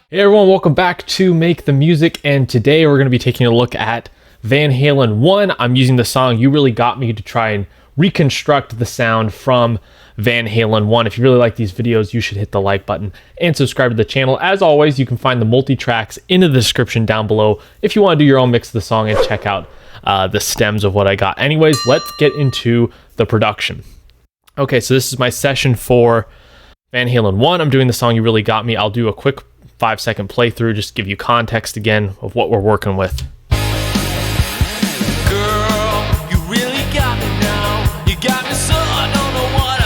Hey everyone, welcome back to Make the Music, and today we're going to be taking a look at Van Halen 1. I'm using the song You Really Got Me to try and reconstruct the sound from Van Halen 1. If you really like these videos, you should hit the like button and subscribe to the channel. As always, you can find the multi-tracks in the description down below if you want to do your own mix of the song and check out the stems of what I got. Anyways, let's get into the production. Okay, so this is my session for Van Halen 1. I'm doing the song You Really Got Me. I'll do a quick 5-second playthrough just to give you context again of what we're working with. Girl, you really got me now. You got me so I don't know what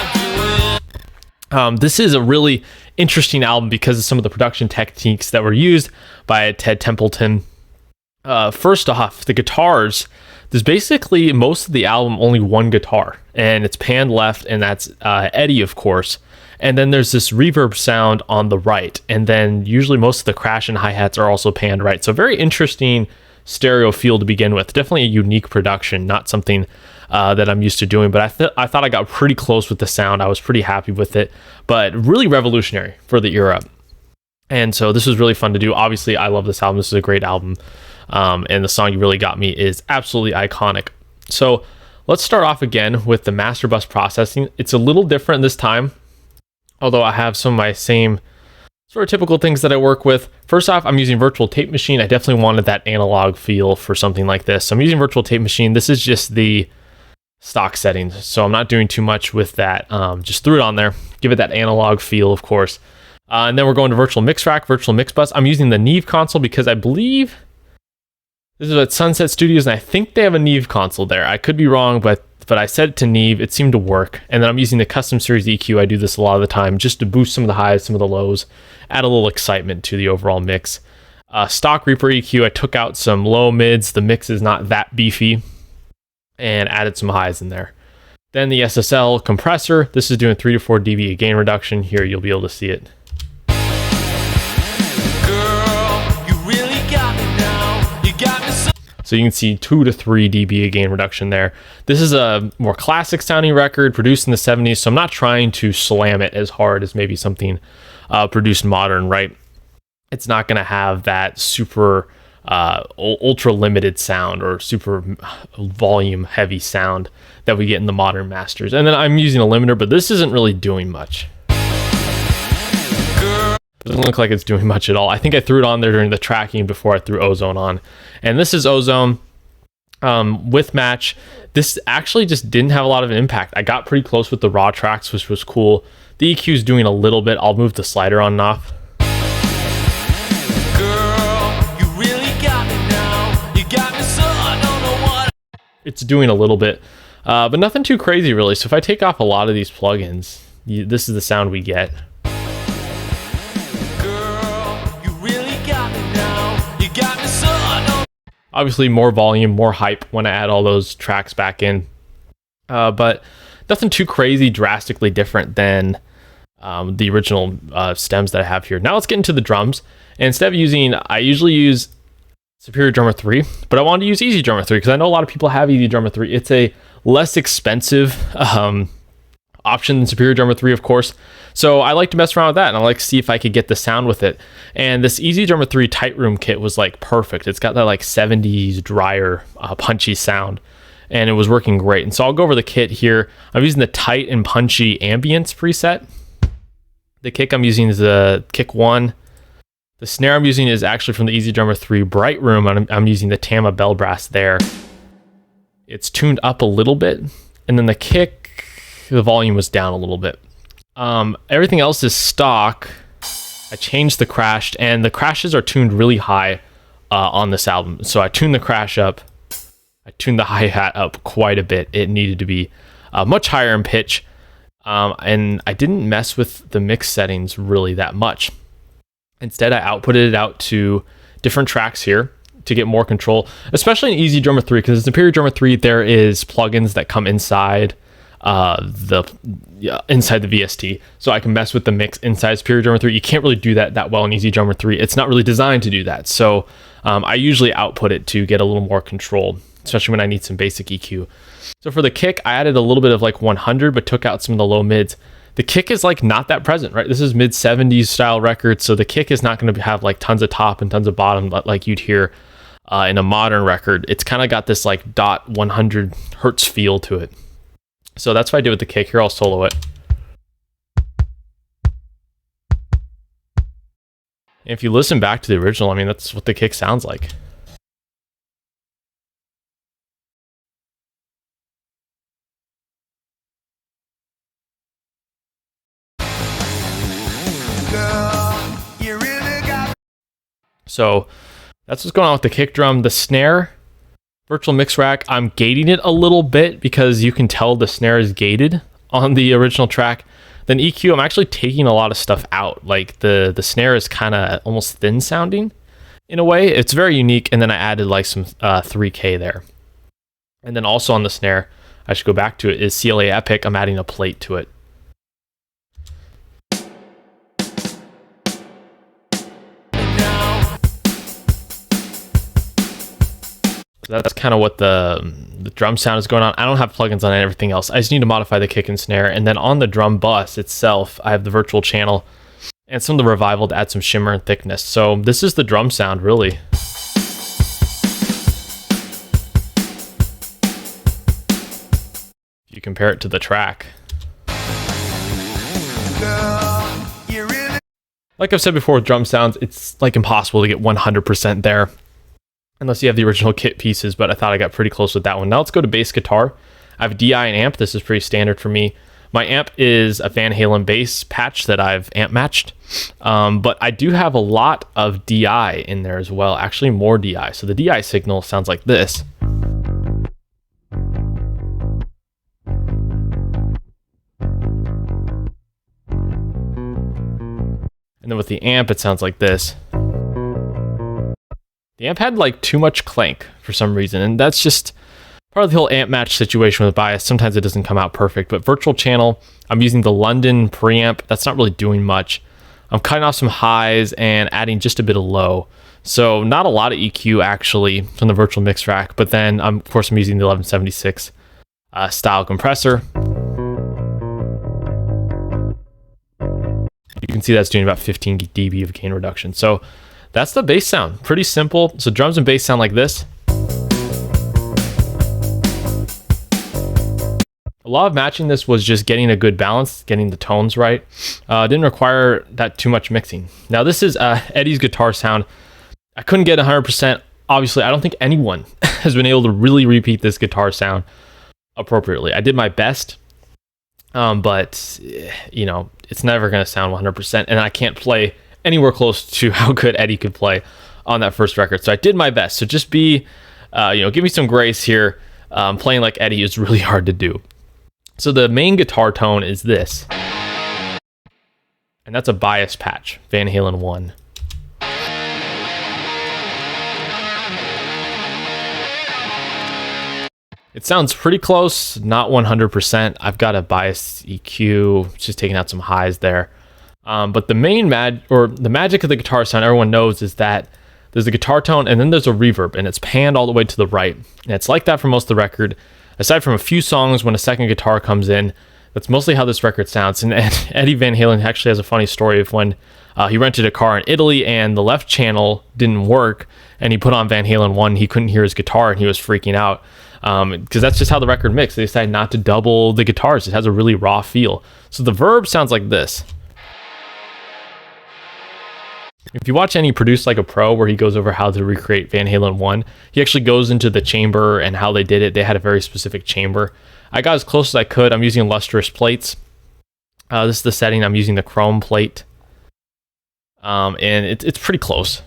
I'm doing. This is a really interesting album because of some of the production techniques that were used by Ted Templeton. First off, the guitars. There's basically most of the album only one guitar, and it's panned left, and that's Eddie, of course. And then there's this reverb sound on the right, and then usually most of the crash and hi-hats are also panned right. So very interesting stereo feel to begin with. Definitely a unique production, not something that I'm used to doing, but I thought I got pretty close with the sound. I was pretty happy with it, but really revolutionary for the era. And so this was really fun to do. Obviously, I love this album. This is a great album. And the song You Really Got Me is absolutely iconic. So let's start off again with the master bus processing. It's a little different this time, although I have some of my same sort of typical things that I work with. First off, I'm using Virtual Tape Machine. I definitely wanted that analog feel for something like this. So I'm using Virtual Tape Machine. This is just the stock settings, so I'm not doing too much with that. Just threw it on there, give it that analog feel, of course. And then we're going to Virtual Mix Rack, Virtual Mix Bus. I'm using the Neve console because I believe this is at Sunset Studios, and I think they have a Neve console there. I could be wrong, but I set it to Neve. It seemed to work. And then I'm using the Custom Series EQ. I do this a lot of the time just to boost some of the highs, some of the lows, add a little excitement to the overall mix. Stock Reaper EQ, I took out some low mids. The mix is not that beefy, and added some highs in there. Then the SSL compressor. This is doing 3 to 4 dB gain reduction. Here you'll be able to see it. So you can see 2 to 3 dB gain reduction there. This is a more classic sounding record produced in the 70s, so I'm not trying to slam it as hard as maybe something produced modern, right? It's not going to have that super ultra limited sound or super volume heavy sound that we get in the modern masters. And then I'm using a limiter, but this isn't really doing much. Doesn't look like it's doing much at all. I think I threw it on there during the tracking before I threw Ozone on. And this is Ozone with match. This actually just didn't have a lot of an impact. I got pretty close with the raw tracks, which was cool. The EQ is doing a little bit. I'll move the slider on and off. Girl, you really got me now. You got me so I don't know what. It's doing a little bit, but nothing too crazy really. So if I take off a lot of these plugins, this is the sound we get. Obviously more volume, more hype when I add all those tracks back in, but nothing too crazy drastically different than the original stems that I have here. Now let's get into the drums. And instead of using, I usually use Superior Drummer 3, but I wanted to use Easy Drummer 3 because I know a lot of people have Easy Drummer 3. It's a less expensive option than Superior Drummer 3, of course. So I like to mess around with that, and I like to see if I could get the sound with it. And this Easy Drummer 3 Tight Room kit was like perfect. It's got that like 70s drier, punchy sound, and it was working great. And so I'll go over the kit here. I'm using the tight and punchy ambience preset. The kick I'm using is the kick 1. The snare I'm using is actually from the Easy Drummer 3 Bright Room, and I'm using the Tama Bell Brass there. It's tuned up a little bit, and then the kick, the volume was down a little bit. Everything else is stock. I changed the crashed, and the crashes are tuned really high on this album. So I tuned the crash up. I tuned the hi-hat up quite a bit. It needed to be much higher in pitch. And I didn't mess with the mix settings really that much. Instead, I outputted it out to different tracks here to get more control, especially in Easy Drummer 3, because in Superior Drummer 3, there is plugins that come inside inside the VST, so I can mess with the mix inside Superior Drummer 3. You can't really do that well in Easy Drummer 3. It's not really designed to do that, so I usually output it to get a little more control, especially when I need some basic EQ. So for the kick, I added a little bit of like 100, but took out some of the low mids. The kick is like not that present, right? This is mid 70s style record, so the kick is not going to have like tons of top and tons of bottom like you'd hear in a modern record. It's kind of got this like dot 100 hertz feel to it. So that's what I did with the kick. Here, I'll solo it. And if you listen back to the original, I mean, that's what the kick sounds like. So that's what's going on with the kick drum. The snare, virtual mix rack, I'm gating it a little bit because you can tell the snare is gated on the original track. Then EQ, I'm actually taking a lot of stuff out. Like the snare is kind of almost thin sounding in a way. It's very unique. And then I added like some 3K there. And then also on the snare, I should go back to it, is CLA Epic. I'm adding a plate to it. That's kind of what the drum sound is going on. I don't have plugins on everything else. I just need to modify the kick and snare. And then on the drum bus itself, I have the virtual channel and some of the revival to add some shimmer and thickness. So this is the drum sound, really. If you compare it to the track. Like I've said before with drum sounds, it's like impossible to get 100% there, unless you have the original kit pieces, but I thought I got pretty close with that one. Now let's go to bass guitar. I have DI and amp. This is pretty standard for me. My amp is a Van Halen bass patch that I've amp matched, but I do have a lot of DI in there as well, actually more DI. So the DI signal sounds like this. And then with the amp, it sounds like this. The amp had like too much clank for some reason, and that's just part of the whole amp match situation with bias. Sometimes it doesn't come out perfect, but virtual channel, I'm using the London preamp. That's not really doing much. I'm cutting off some highs and adding just a bit of low. So not a lot of EQ actually from the virtual mix rack, but then of course I'm using the 1176 style compressor. You can see that's doing about 15 dB of gain reduction. So that's the bass sound. Pretty simple. So drums and bass sound like this. A lot of matching this was just getting a good balance, getting the tones right. Didn't require that too much mixing. Now this is Eddie's guitar sound. I couldn't get 100%. Obviously, I don't think anyone has been able to really repeat this guitar sound appropriately. I did my best, but you know, it's never going to sound 100%, and I can't play anywhere close to how good Eddie could play on that first record. So I did my best. So just be, give me some grace here. Playing like Eddie is really hard to do. So the main guitar tone is this. And that's a bias patch, Van Halen 1. It sounds pretty close, not 100%. I've got a bias EQ, just taking out some highs there. But the main the magic of the guitar sound everyone knows is that there's a guitar tone and then there's a reverb, and it's panned all the way to the right. And it's like that for most of the record, aside from a few songs when a second guitar comes in. That's mostly how this record sounds. And Eddie Van Halen actually has a funny story of when he rented a car in Italy and the left channel didn't work, and he put on Van Halen 1. He couldn't hear his guitar and he was freaking out because that's just how the record mixed. They decided not to double the guitars. It has a really raw feel. So the verb sounds like this. If you watch any Produce Like a Pro where he goes over how to recreate Van Halen 1, he actually goes into the chamber and how they did it. They had a very specific chamber. I got as close as I could. I'm using lustrous plates. This is the setting. I'm using the chrome plate. And it's pretty close.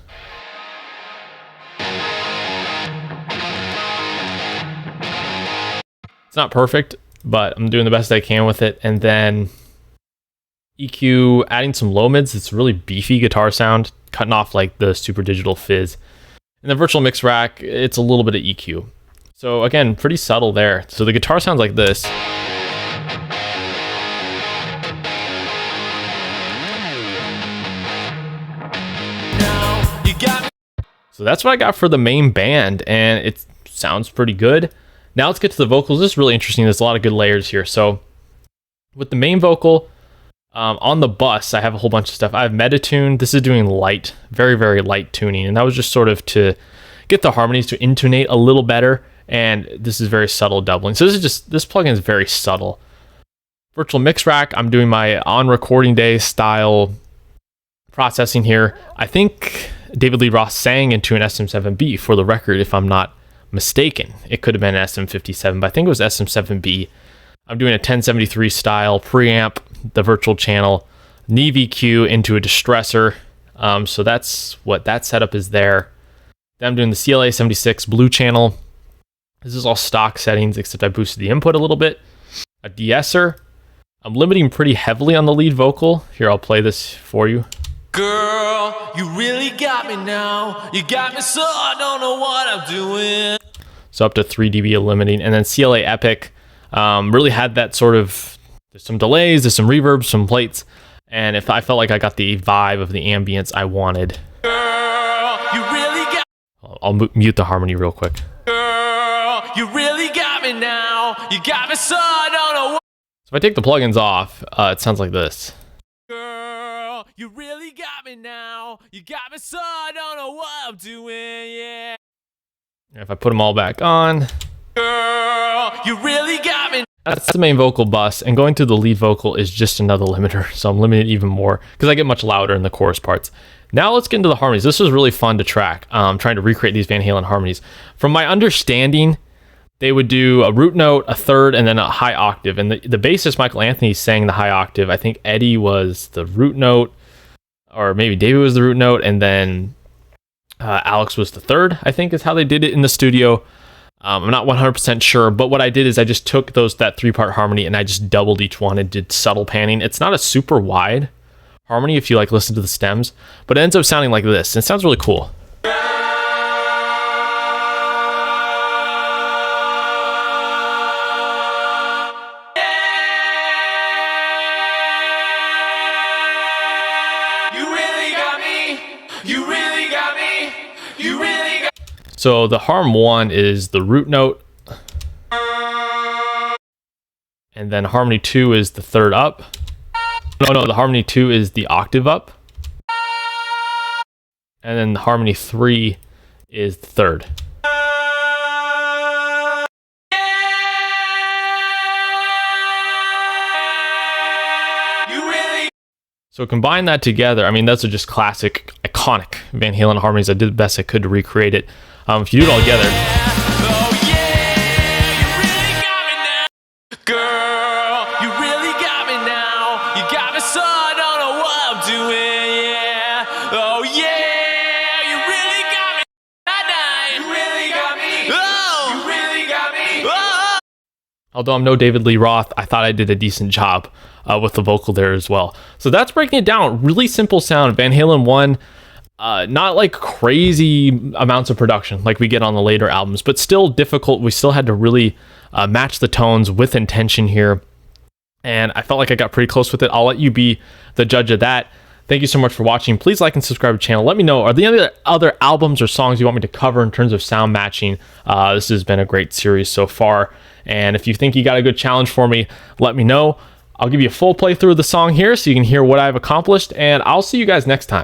It's not perfect, but I'm doing the best I can with it. And then EQ, adding some low mids. It's a really beefy guitar sound, cutting off like the super digital fizz. And the virtual mix rack, it's a little bit of EQ. So again, pretty subtle there. So the guitar sounds like this. So that's what I got for the main band, and it sounds pretty good. Now let's get to the vocals. This is really interesting. There's a lot of good layers here. So with the main vocal, On the bus, I have a whole bunch of stuff. I have Metatune. This is doing light, very, very light tuning. And that was just sort of to get the harmonies to intonate a little better. And this is very subtle doubling. So this plugin is very subtle. Virtual Mix Rack, I'm doing my on recording day style processing here. I think David Lee Roth sang into an SM7B for the record, if I'm not mistaken. It could have been an SM57, but I think it was SM7B. I'm doing a 1073 style preamp, the virtual channel, knee EQ into a distressor. So that's what that setup is there. Then I'm doing the CLA 76 blue channel. This is all stock settings, except I boosted the input a little bit. A de-esser. I'm limiting pretty heavily on the lead vocal. Here, I'll play this for you. Girl, you really got me now. You got me so I don't know what I'm doing. So up to 3 dB of limiting. And then CLA Epic really had that sort of, there's some delays, there's some reverbs, some plates. And if I felt like I got the vibe of the ambience I wanted. Girl, you really got. I'll mute the harmony real quick. Girl, you really got me now. You got me so I don't know what. So if I take the plugins off, it sounds like this. Girl, you really got me now. You got me so I don't know what I'm doing, yeah. If I put them all back on. Girl, you really got me. That's the main vocal bus, and going through the lead vocal is just another limiter, so I'm limiting it even more because I get much louder in the chorus parts. Now let's get into the harmonies. This was really fun to track, trying to recreate these Van Halen harmonies. From my understanding, they would do a root note, a third, and then a high octave. And the bassist, Michael Anthony, sang the high octave. I think Eddie was the root note, or maybe David was the root note, and then Alex was the third, I think is how they did it in the studio. I'm not 100% sure, but what I did is I just took that 3-part harmony and I just doubled each one and did subtle panning. It's not a super wide harmony if you like listen to the stems, but it ends up sounding like this. And it sounds really cool. So the harm 1 is the root note, and then harmony 2 is the third up. No, the harmony 2 is the octave up, and then the harmony 3 is the third. So combine that together. I mean, those are just classic, iconic Van Halen harmonies. I did the best I could to recreate it. If you do it all together. Oh yeah, you really got me now. Girl, you really got me now. You got me so I don't know what I'm doing, yeah. Oh yeah, you really got me. You really got me. Oh, you really got me. Oh. Although I'm no David Lee Roth, I thought I did a decent job with the vocal there as well. So that's breaking it down. Really simple sound. Van Halen 1. Not like crazy amounts of production like we get on the later albums, but still difficult. We still had to really match the tones with intention here. And I felt like I got pretty close with it. I'll let you be the judge of that. Thank you so much for watching. Please like and subscribe to the channel. Let me know, are there any other albums or songs you want me to cover in terms of sound matching? This has been a great series so far. And if you think you got a good challenge for me, let me know. I'll give you a full playthrough of the song here so you can hear what I've accomplished. And I'll see you guys next time.